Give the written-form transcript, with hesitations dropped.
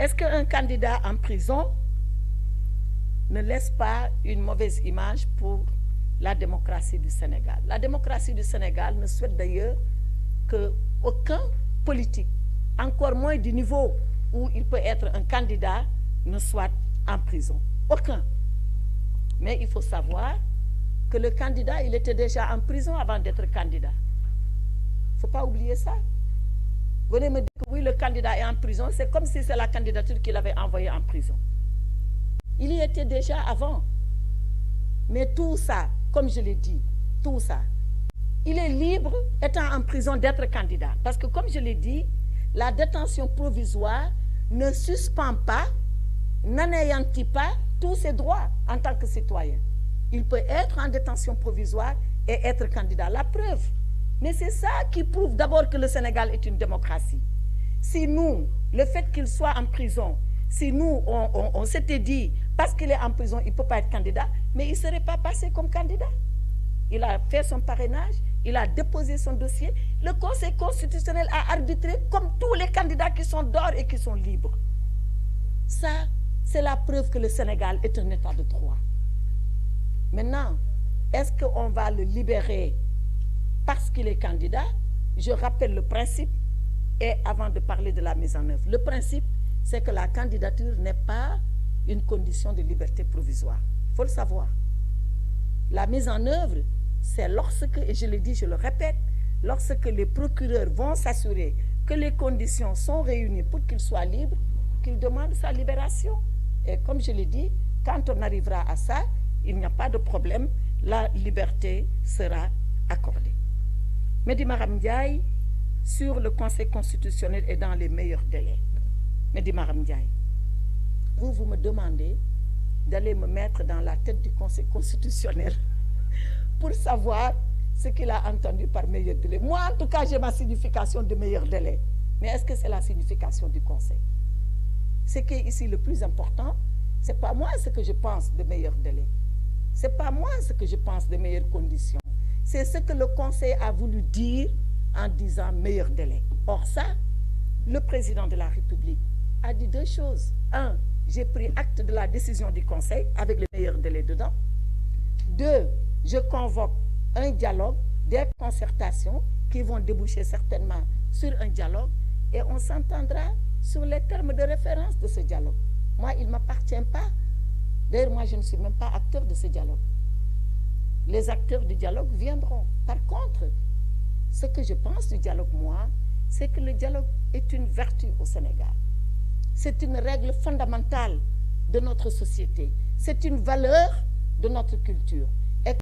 Est-ce qu'un candidat en prison ne laisse pas une mauvaise image pour la démocratie du Sénégal? La démocratie du Sénégal ne souhaite d'ailleurs qu'aucun politique, encore moins du niveau où il peut être un candidat, ne soit en prison. Aucun. Mais il faut savoir que le candidat, il était déjà en prison avant d'être candidat. Il ne faut pas oublier ça. Venez me dire que oui, le candidat est en prison, c'est comme si c'est la candidature qu'il avait envoyée en prison. Il y était déjà avant. Mais tout ça, comme je l'ai dit, tout ça, il est libre, étant en prison, d'être candidat. Parce que, comme je l'ai dit, la détention provisoire ne suspend pas, n'anéantit pas tous ses droits en tant que citoyen. Il peut être en détention provisoire et être candidat. La preuve. Mais c'est ça qui prouve d'abord que le Sénégal est une démocratie. Si nous, le fait qu'il soit en prison, si nous, on s'était dit, parce qu'il est en prison, il ne peut pas être candidat, mais il ne serait pas passé comme candidat. Il a fait son parrainage, il a déposé son dossier. Le Conseil constitutionnel a arbitré comme tous les candidats qui sont dehors et qui sont libres. Ça, c'est la preuve que le Sénégal est un état de droit. Maintenant, est-ce qu'on va le libérer parce qu'il est candidat? Je rappelle le principe, et avant de parler de la mise en œuvre, le principe, c'est que la candidature n'est pas une condition de liberté provisoire. Il faut le savoir. La mise en œuvre, c'est lorsque, et je le dis, je le répète, lorsque les procureurs vont s'assurer que les conditions sont réunies pour qu'il soit libre, qu'ils demandent sa libération. Et comme je l'ai dit, quand on arrivera à ça, il n'y a pas de problème, la liberté sera accordée. Mehdi Maram Ndiaye, sur le Conseil constitutionnel et dans les meilleurs délais. Mehdi Maram Ndiaye, vous me demandez d'aller me mettre dans la tête du Conseil constitutionnel pour savoir ce qu'il a entendu par meilleur délai. Moi, en tout cas, j'ai ma signification de meilleur délai. Mais est-ce que c'est la signification du Conseil? Ce qui est ici le plus important, ce n'est pas moi ce que je pense de meilleur délai. Ce n'est pas moi ce que je pense de meilleures conditions. C'est ce que le Conseil a voulu dire en disant meilleur délai. Or ça, le président de la République a dit deux choses. Un, j'ai pris acte de la décision du Conseil avec le meilleur délai dedans. Deux, je convoque un dialogue, des concertations qui vont déboucher certainement sur un dialogue et on s'entendra sur les termes de référence de ce dialogue. Moi, il ne m'appartient pas. D'ailleurs, moi, je ne suis même pas acteur de ce dialogue. Les acteurs du dialogue viendront. Par contre, ce que je pense du dialogue, moi, c'est que le dialogue est une vertu au Sénégal. C'est une règle fondamentale de notre société. C'est une valeur de notre culture.